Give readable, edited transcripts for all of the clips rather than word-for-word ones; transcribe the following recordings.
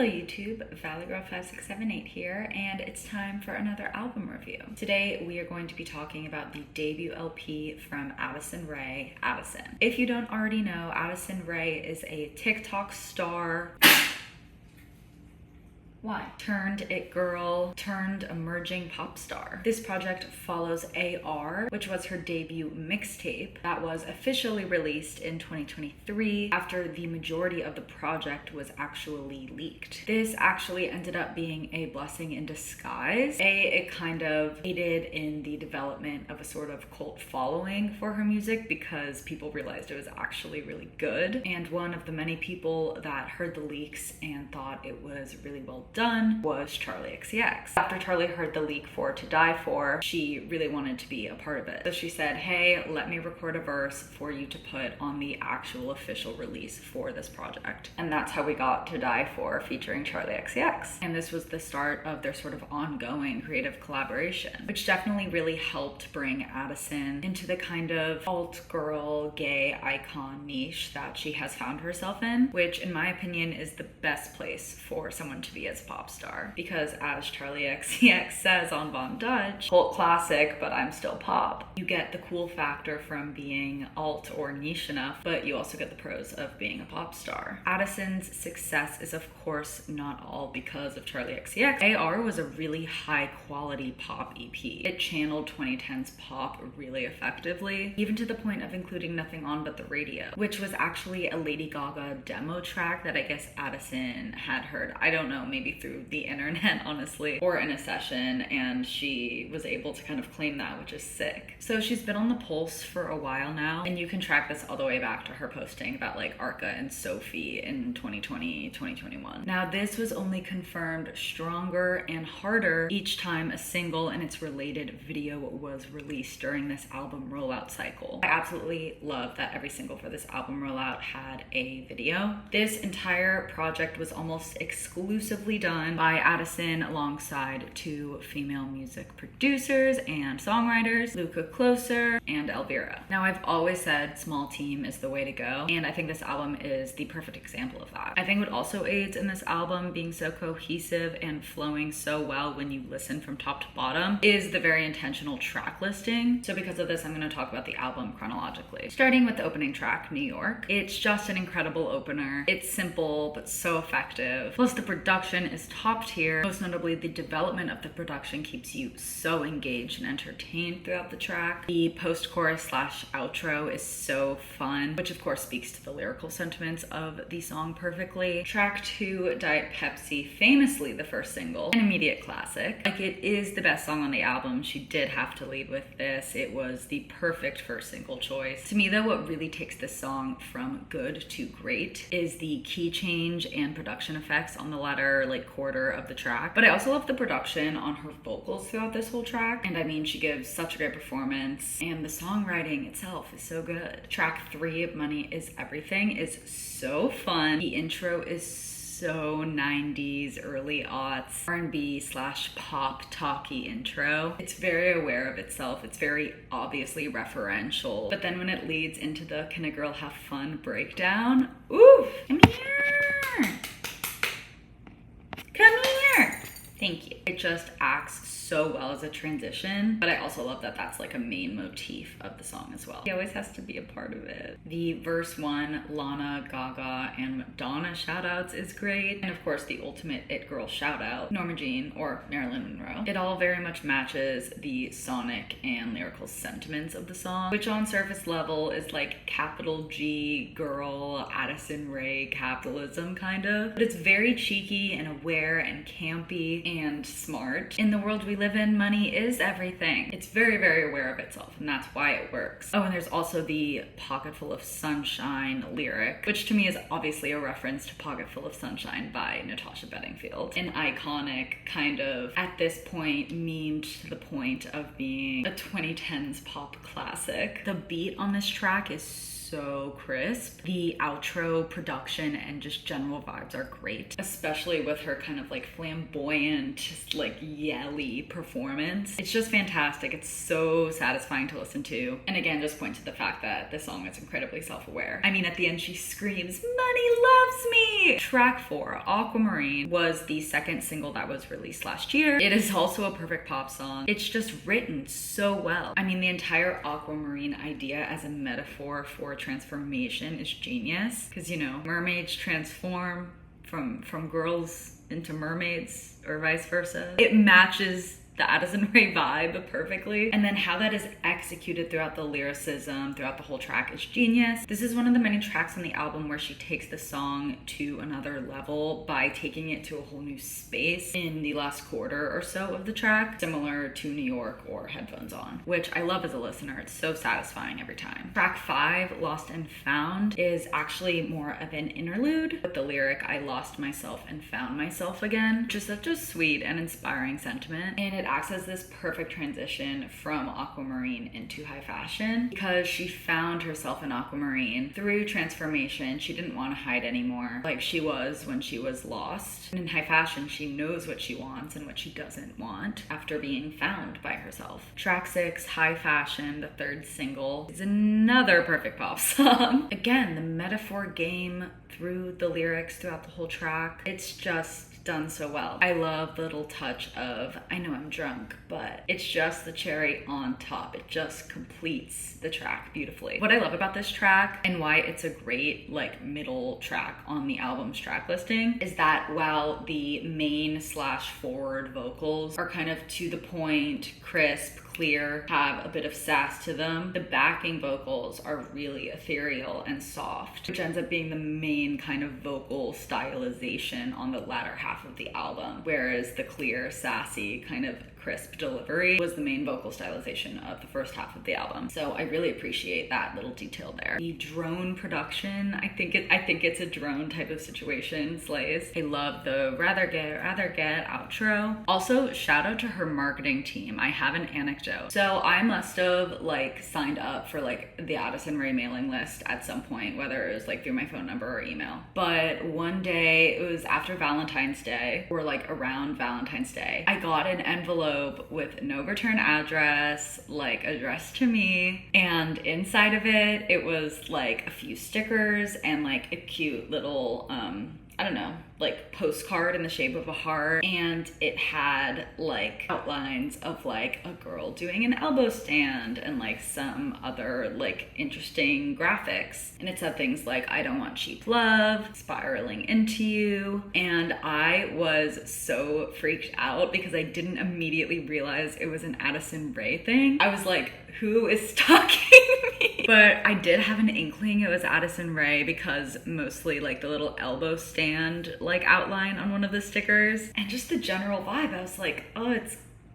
Hello YouTube, ValleyGirl5678 here, and it's time for another album review. Today we are going to be talking about the debut LP from Addison Rae, Addison. If you don't already know, Addison Rae is a TikTok star, turned it girl, turned emerging pop star. This project follows AR, which was her debut mixtape that was officially released in 2023 after the majority of the project was actually leaked. This actually ended up being a blessing in disguise. It kind of aided in the development of a sort of cult following for her music because people realized it was actually really good. And one of the many people that heard the leaks and thought it was really well done was Charli XCX. After Charli heard the leak for To Die For, she really wanted to be a part of it. So she said, hey, let me record a verse for you to put on the actual official release for this project. And that's how we got To Die For featuring Charli XCX. And this was the start of their sort of ongoing creative collaboration, which definitely really helped bring Addison into the kind of alt girl gay icon niche that she has found herself in, which in my opinion is the best place for someone to be as a pop star. Because as Charli XCX says on Von Dutch, cult classic, but I'm still pop. You get the cool factor from being alt or niche enough, but you also get the pros of being a pop star. Addison's success is of course not all because of Charli XCX. AR was a really high quality pop EP. It channeled 2010s pop really effectively, even to the point of including Nothing On But The Radio, which was actually a Lady Gaga demo track that I guess Addison had heard, I don't know, maybe through the internet honestly, or in a session, and she was able to kind of claim that, which is sick. So she's been on the pulse for a while now, and you can track this all the way back to her posting about like Arca and Sophie in 2020, 2021. Now this was only confirmed stronger and harder each time a single and its related video was released during this album rollout cycle. I absolutely love that every single for this album rollout had a video. This entire project was almost exclusively done by Addison alongside two female music producers and songwriters, Luca Closer and Elvira. Now I've always said small team is the way to go, and I think this album is the perfect example of that. I think what also aids in this album being so cohesive and flowing so well when you listen from top to bottom is the very intentional track listing. So because of this, I'm going to talk about the album chronologically. Starting with the opening track, New York. It's just an incredible opener. It's simple but so effective. Plus the production is top tier. Most notably, the development of the production keeps you so engaged and entertained throughout the track. The post-chorus slash outro is so fun, which of course speaks to the lyrical sentiments of the song perfectly. Track 2, Diet Pepsi, famously the first single, an immediate classic. Like, it is the best song on the album. She did have to lead with this. It was the perfect first single choice. To me though, what really takes this song from good to great is the key change and production effects on the latter like quarter of the track. But I also love the production on her vocals throughout this whole track. And I mean, she gives such a great performance, and the songwriting itself is so good. Track 3, Money Is Everything, is so fun. The intro is so 90s, early aughts, R&B slash pop talky intro. It's very aware of itself. It's very obviously referential. But then when it leads into the Can a Girl Have Fun breakdown, ooh, come here. Come here. Thank you. It just acts so well as a transition, but I also love that that's like a main motif of the song as well. He always has to be a part of it. The verse 1, Lana, Gaga, and Madonna shoutouts is great. And of course, the ultimate it girl shoutout, Norma Jean or Marilyn Monroe. It all very much matches the sonic and lyrical sentiments of the song, which on surface level is like capital G girl Addison Rae capitalism kind of. But it's very cheeky and aware and campy and smart. In the world we live in, money is everything. It's very, very aware of itself, and that's why it works. Oh, and there's also the Pocket Full of Sunshine lyric, which to me is obviously a reference to Pocket Full of Sunshine by Natasha Bedingfield. An iconic kind of, at this point, memed to the point of being a 2010s pop classic. The beat on this track is so crisp. The outro production and just general vibes are great, especially with her kind of like flamboyant, just like yelly performance. It's just fantastic. It's so satisfying to listen to. And again, just point to the fact that this song is incredibly self-aware. I mean, at the end she screams, "Money loves me!" Track 4, Aquamarine, was the second single that was released last year. It is also a perfect pop song. It's just written so well. I mean, the entire Aquamarine idea as a metaphor for transformation is genius, because, you know, mermaids transform from girls into mermaids or vice versa. It matches the Addison Rae vibe perfectly. And then how that is executed throughout the lyricism, throughout the whole track is genius. This is one of the many tracks on the album where she takes the song to another level by taking it to a whole new space in the last quarter or so of the track, similar to New York or Headphones On, which I love as a listener. It's so satisfying every time. Track 5, Lost and Found, is actually more of an interlude with the lyric, "I lost myself and found myself again," which is such a sweet and inspiring sentiment. And it acts as this perfect transition from Aquamarine into high fashion, because she found herself in Aquamarine through transformation. She didn't want to hide anymore like she was when she was lost. And in high fashion, she knows what she wants and what she doesn't want after being found by herself. Track 6, High Fashion, the third single, is another perfect pop song. Again, the metaphor game through the lyrics throughout the whole track. It's just done so well. I love the little touch of, I know I'm drunk, but it's just the cherry on top. It just completes the track beautifully. What I love about this track and why it's a great like middle track on the album's track listing is that while the main/forward vocals are kind of to the point, crisp, clear, have a bit of sass to them, the backing vocals are really ethereal and soft, which ends up being the main kind of vocal stylization on the latter half of the album, whereas the clear, sassy, kind of crisp delivery was the main vocal stylization of the first half of the album. So I really appreciate that little detail there. The drone production, I think it's a drone type of situation, slays. I love the rather get outro. Also, shout out to her marketing team. I have an anecdote. So I must have like signed up for like the Addison Rae mailing list at some point, whether it was like through my phone number or email. But one day, it was after Valentine's Day or like around Valentine's Day, I got an envelope with no return address, like addressed to me, and inside of it, it was like a few stickers and like a cute little I don't know, like postcard in the shape of a heart, and it had like outlines of like a girl doing an elbow stand and like some other like interesting graphics, and it said things like, "I don't want cheap love, spiraling into you," and I was so freaked out because I didn't immediately realize it was an Addison Rae thing. I was like, who is stalking me? But I did have an inkling it was Addison Rae because mostly like the little elbow stand like outline on one of the stickers and just the general vibe. I was like, oh,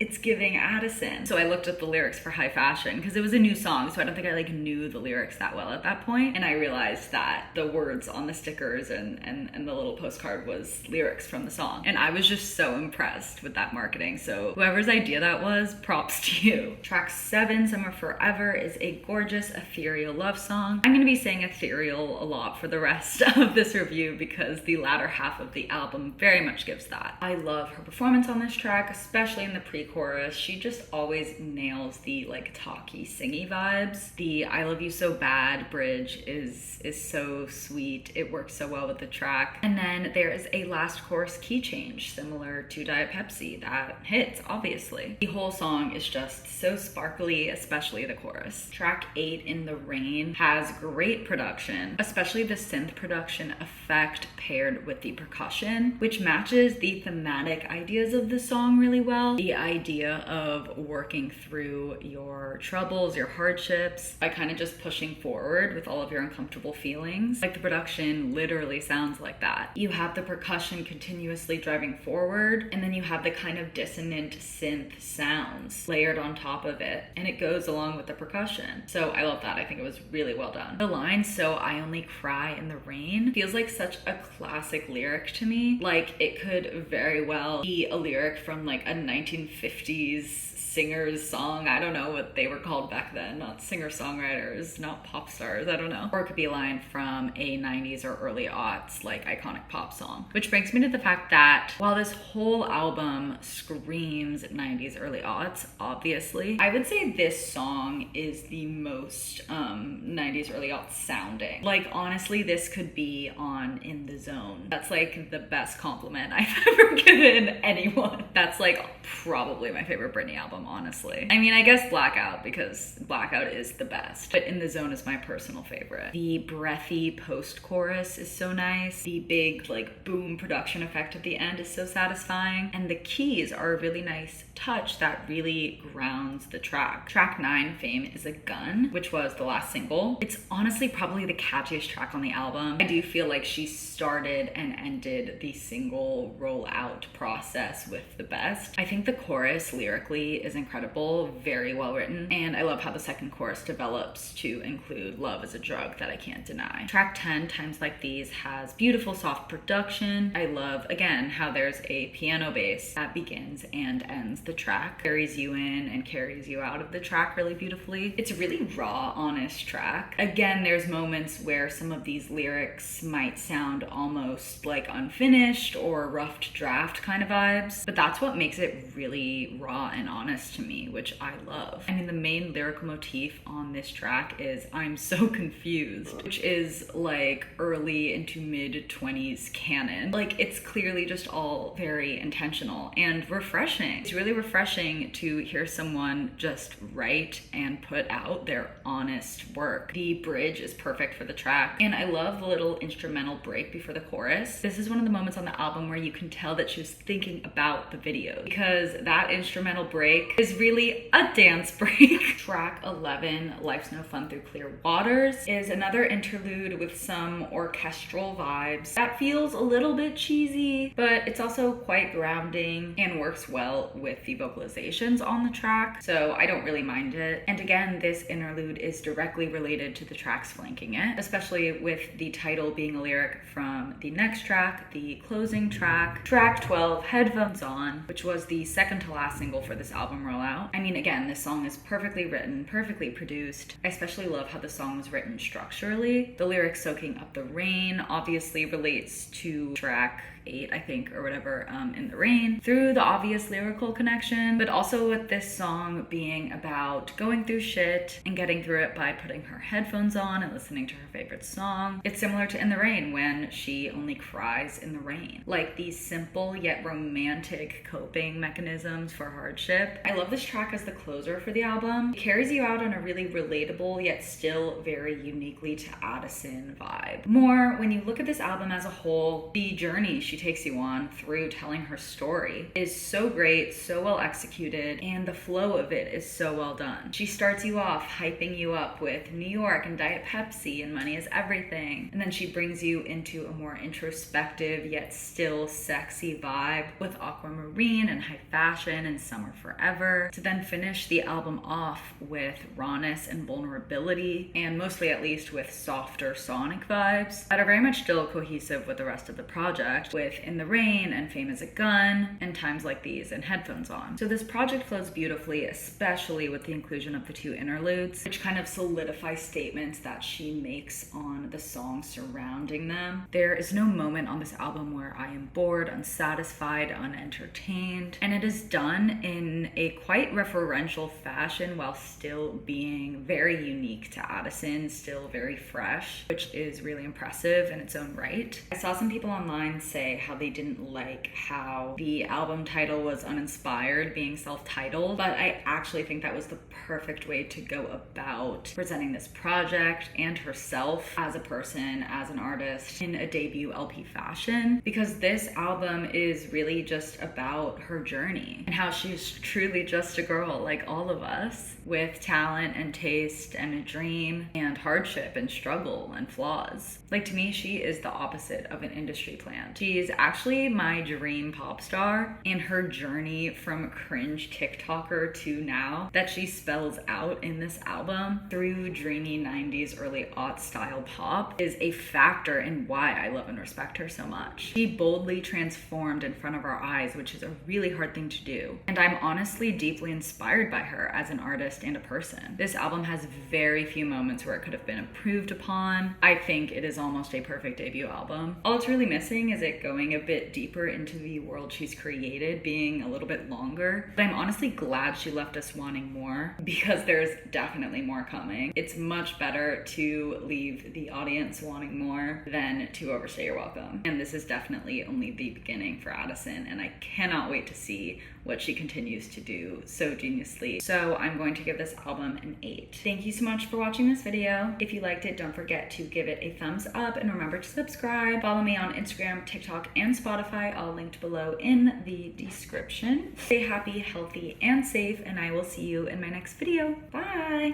it's giving Addison. So I looked up the lyrics for High Fashion because it was a new song, so I don't think I like knew the lyrics that well at that point. And I realized that the words on the stickers and the little postcard was lyrics from the song. And I was just so impressed with that marketing. So whoever's idea that was, props to you. Track 7, Summer Forever, is a gorgeous ethereal love song. I'm gonna be saying ethereal a lot for the rest of this review because the latter half of the album very much gives that. I love her performance on this track, especially in the pre-chorus. She just always nails the like talky, singy vibes. The "I Love You So Bad" bridge is so sweet. It works so well with the track. And then there is a last chorus key change similar to Diet Pepsi that hits, obviously. The whole song is just so sparkly, especially the chorus. Track 8, In the Rain, has great production, especially the synth production effect paired with the percussion, which matches the thematic ideas of the song really well. The idea of working through your troubles, your hardships, by kind of just pushing forward with all of your uncomfortable feelings. Like the production literally sounds like that. You have the percussion continuously driving forward, and then you have the kind of dissonant synth sounds layered on top of it, and it goes along with the percussion. So I love that. I think it was really well done. The line, "So I only cry in the rain," feels like such a classic lyric to me. Like it could very well be a lyric from like a 1950s 50s singer's song. I don't know what they were called back then. Not singer-songwriters, not pop stars, I don't know. Or it could be a line from a 90s or early aughts, like, iconic pop song. Which brings me to the fact that while this whole album screams 90s, early aughts, obviously, I would say this song is the most 90s, early aughts sounding. Like, honestly, this could be on In the Zone. That's like the best compliment I've ever given anyone. That's like probably my favorite Britney album, honestly. I mean, I guess Blackout, because Blackout is the best, but In the Zone is my personal favorite. The breathy post-chorus is so nice. The big, like, boom production effect at the end is so satisfying. And the keys are a really nice touch that really grounds the track. Track 9, Fame is a Gun, which was the last single. It's honestly probably the catchiest track on the album. I do feel like she started and ended the single rollout process with the best. I think the chorus lyrically is incredible, very well written, and I love how the second chorus develops to include love is a drug that I can't deny. Track 10, Times Like These, has beautiful soft production. I love, again, how there's a piano bass that begins and ends the track, carries you in and carries you out of the track really beautifully. It's a really raw, honest track. Again, there's moments where some of these lyrics might sound almost like unfinished or rough draft kind of vibes, but that's what makes it really raw and honest to me, which I love. I mean, the main lyrical motif on this track is I'm so confused, which is like early into mid-20s canon. Like, it's clearly just all very intentional and refreshing. It's really refreshing to hear someone just write and put out their honest work. The bridge is perfect for the track, and I love the little instrumental break before the chorus. This is one of the moments on the album where you can tell that she was thinking about the video, because that instrumental break is really a dance break. Track 11, Life's No Fun Through Clear Waters, is another interlude with some orchestral vibes that feels a little bit cheesy, but it's also quite grounding and works well with the vocalizations on the track, so I don't really mind it. And again, this interlude is directly related to the tracks flanking it, especially with the title being a lyric from the next track, the closing track, track 12, Headphones On, which was the second to last single for this album rollout. I mean, again, this song is perfectly written, perfectly produced. I especially love how the song was written structurally. The lyrics soaking up the rain obviously relates to track 8, I think, or whatever, In the Rain, through the obvious lyrical connection, but also with this song being about going through shit and getting through it by putting her headphones on and listening to her favorite song. It's similar to In the Rain, when she only cries in the rain. Like, these simple yet romantic coping mechanisms for hardship. I love this track as the closer for the album. It carries you out on a really relatable yet still very uniquely to Addison vibe. More, when you look at this album as a whole, the journey she takes you on through telling her story is so great, so well executed, and the flow of it is so well done. She starts you off hyping you up with New York and Diet Pepsi and Money Is Everything, and then she brings you into a more introspective yet still sexy vibe with Aquamarine and High Fashion and Summer Forever, to then finish the album off with rawness and vulnerability, and mostly at least with softer sonic vibes that are very much still cohesive with the rest of the project, with In the Rain and Fame is a Gun and Times Like These and Headphones On. So this project flows beautifully, especially with the inclusion of the 2 interludes, which kind of solidify statements that she makes on the songs surrounding them. There is no moment on this album where I am bored, unsatisfied, unentertained, and it is done in a quite referential fashion while still being very unique to Addison, still very fresh, which is really impressive in its own right. I saw some people online say how they didn't like how the album title was uninspired, being self-titled, but I actually think that was the perfect way to go about presenting this project and herself as a person, as an artist, in a debut LP fashion, because this album is really just about her journey and how she's truly just a girl like all of us, with talent and taste and a dream and hardship and struggle and flaws. Like, to me, she is the opposite of an industry plant. She She's actually my dream pop star, and her journey from cringe TikToker to now that she spells out in this album through dreamy 90s, early aught style pop is a factor in why I love and respect her so much. She boldly transformed in front of our eyes, which is a really hard thing to do. And I'm honestly deeply inspired by her as an artist and a person. This album has very few moments where it could have been improved upon. I think it is almost a perfect debut album. All it's really missing is it going a bit deeper into the world she's created, being a little bit longer. But I'm honestly glad she left us wanting more, because there's definitely more coming. It's much better to leave the audience wanting more than to overstay your welcome. And this is definitely only the beginning for Addison, and I cannot wait to see what she continues to do so geniusly. So I'm going to give this album an 8. Thank you so much for watching this video. If you liked it, don't forget to give it a thumbs up and remember to subscribe. Follow me on Instagram, TikTok, and Spotify, all linked below in the description. Stay happy, healthy, and safe, and I will see you in my next video. Bye!